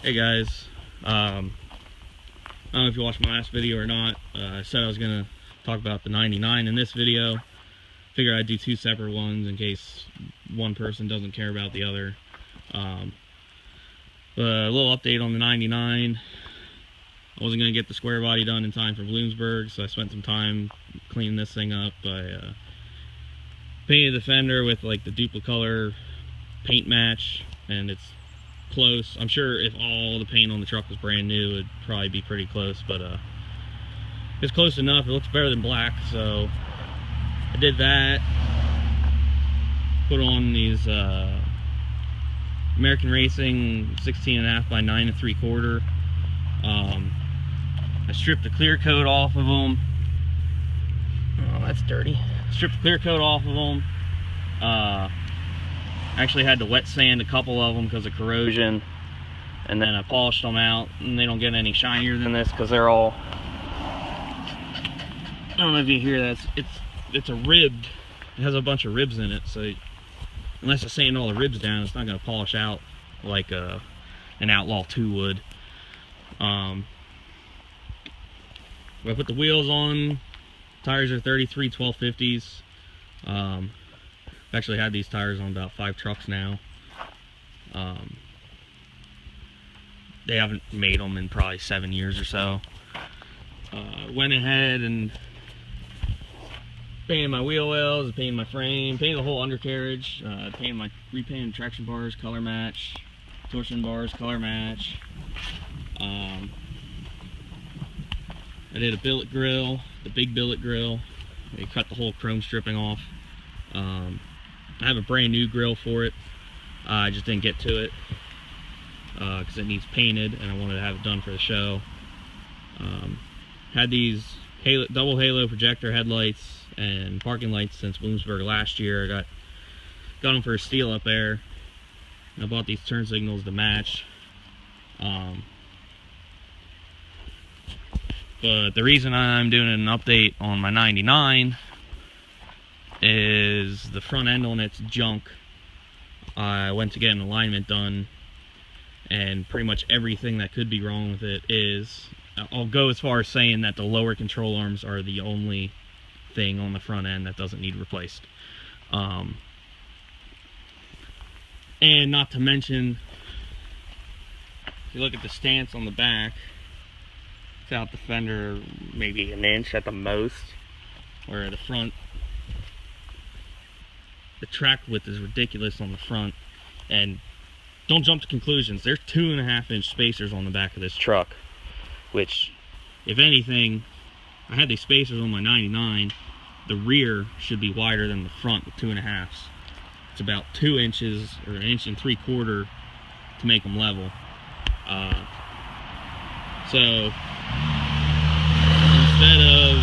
Hey guys, I don't know if you watched my last video or not. I said I was going to talk about the 99 in this video. Figured I'd do two separate ones in case one person doesn't care about the other. But a little update on the 99. I wasn't going to get the square body done in time for Bloomsburg, so I spent some time cleaning this thing up. I painted the fender with like the Duplicolor paint match, and it's close. I'm sure if all the paint on the truck was brand new, it'd probably be pretty close, but it's close enough. It looks better than black, so I did that. Put on these American Racing 16.5 by 9 3/4. I stripped the clear coat off of them. Oh, that's dirty. Stripped the clear coat off of them. Actually had to wet sand a couple of them because of corrosion, and then I polished them out, and they don't get any shinier than this because they're all, I don't know if you hear that, it's a ribbed, it has a bunch of ribs in it, so unless I sand all the ribs down, it's not going to polish out like an Outlaw 2 would. I put the wheels on. Tires are 33 1250s. I've actually had these tires on about 5 trucks now. They haven't made them in probably 7 years or so. Went ahead and painted my wheel wells, painted my frame, painted the whole undercarriage, repainted traction bars, color match, torsion bars, color match. I did a billet grill, the big billet grill. They cut the whole chrome stripping off. I have a brand new grill for it. I just didn't get to it because it needs painted, and I wanted to have it done for the show. Had these double halo projector headlights and parking lights since Bloomsburg last year. I got them for a steal up there. I bought these turn signals to match. But the reason I'm doing an update on my 99 is the front end on it's junk. I went to get an alignment done, and pretty much everything that could be wrong with it is. I'll go as far as saying that the lower control arms are the only thing on the front end that doesn't need replaced. And not to mention, if you look at the stance on the back, it's out the fender maybe an inch at the most, where the front, the track width is ridiculous on the front. And don't jump to conclusions. There's 2.5-inch spacers on the back of this truck, which, if anything, I had these spacers on my 99. The rear should be wider than the front with 2.5s. It's about 2 inches or 1 3/4 to make them level. So instead of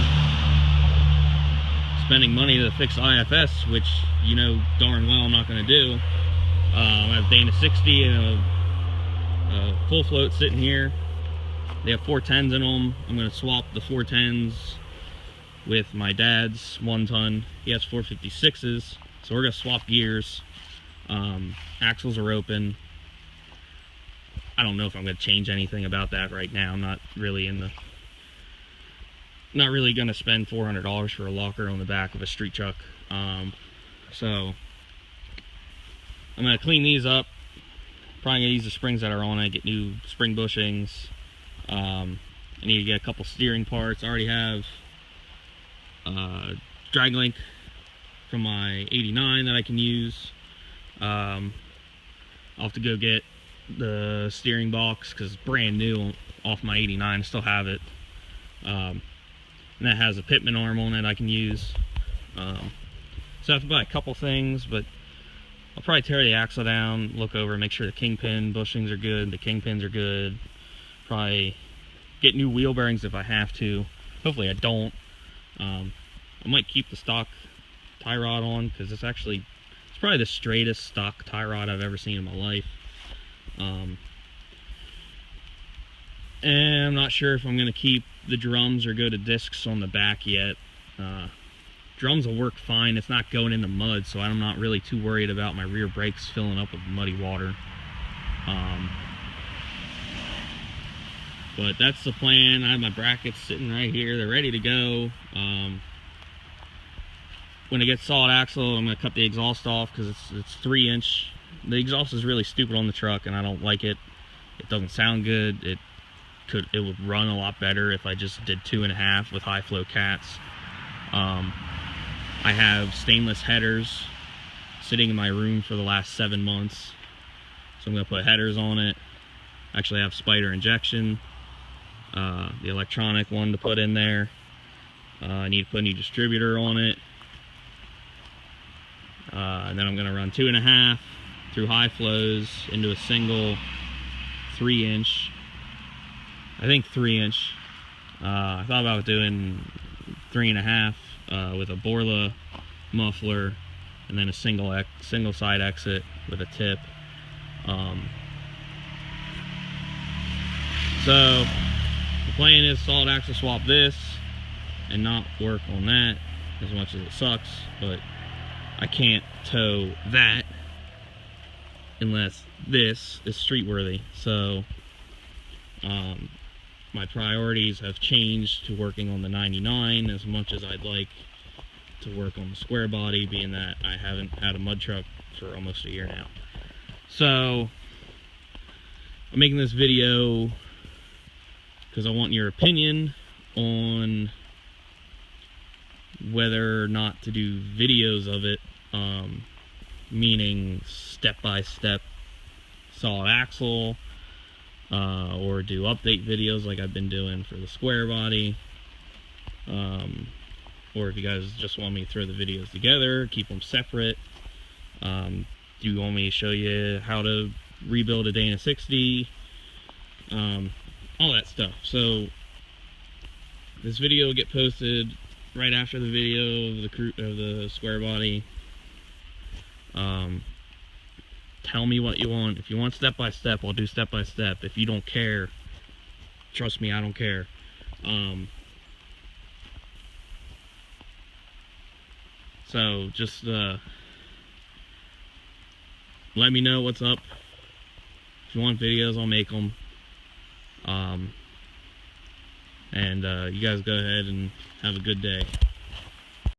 spending money to fix IFS, which you know darn well I'm not going to do, I have a Dana 60 and a full float sitting here. They have 410s in them. I'm going to swap the 410s with my dad's 1-ton. He has 456s, so we're going to swap gears. Axles are open. I don't know if I'm going to change anything about that right now. I'm not really going to spend $400 for a locker on the back of a street truck. So I'm going to clean these up. Probably going to use the springs that are on it, get new spring bushings. I need to get a couple steering parts. I already have drag link from my 89 that I can use. I'll have to go get the steering box because it's brand new off my 89. I still have it. And that has a pitman arm on it I can use. So I have to buy a couple things, but I'll probably tear the axle down, look over, make sure the kingpin bushings are good, the kingpins are good. Probably get new wheel bearings if I have to. Hopefully I don't. I might keep the stock tie rod on because it's probably the straightest stock tie rod I've ever seen in my life. And I'm not sure if I'm going to keep the drums or go to discs on the back yet. Drums will work fine. It's not going in the mud, so I'm not really too worried about my rear brakes filling up with muddy water. But that's the plan. I have my brackets sitting right here. They're ready to go. When it gets solid axle, I'm going to cut the exhaust off because it's 3-inch. The exhaust is really stupid on the truck, and I don't like it. It doesn't sound good. It would run a lot better if I just did 2.5 with high flow cats. I have stainless headers sitting in my room for the last 7 months, so I'm going to put headers on it. Actually, I have spider injection, the electronic one to put in there. I need to put a new distributor on it. And then I'm going to run 2.5 through high flows into a single 3-inch. I think 3-inch. I thought about doing 3.5 with a Borla muffler, and then a single side exit with a tip. So the plan is solid axle swap this and not work on that, as much as it sucks, but I can't tow that unless this is street worthy. So my priorities have changed to working on the 99 as much as I'd like to work on the square body, being that I haven't had a mud truck for almost a year now. So I'm making this video because I want your opinion on whether or not to do videos of it, meaning step-by-step solid axle, or do update videos like I've been doing for the square body, or if you guys just want me to throw the videos together, keep them separate. Do you want me to show you how to rebuild a Dana 60, all that stuff. So this video will get posted right after the video of the square body. Tell me what you want. If you want step by step, I'll do step by step. If you don't care, trust me, I don't care. So just let me know what's up. If you want videos, I'll make them. And you guys go ahead and have a good day.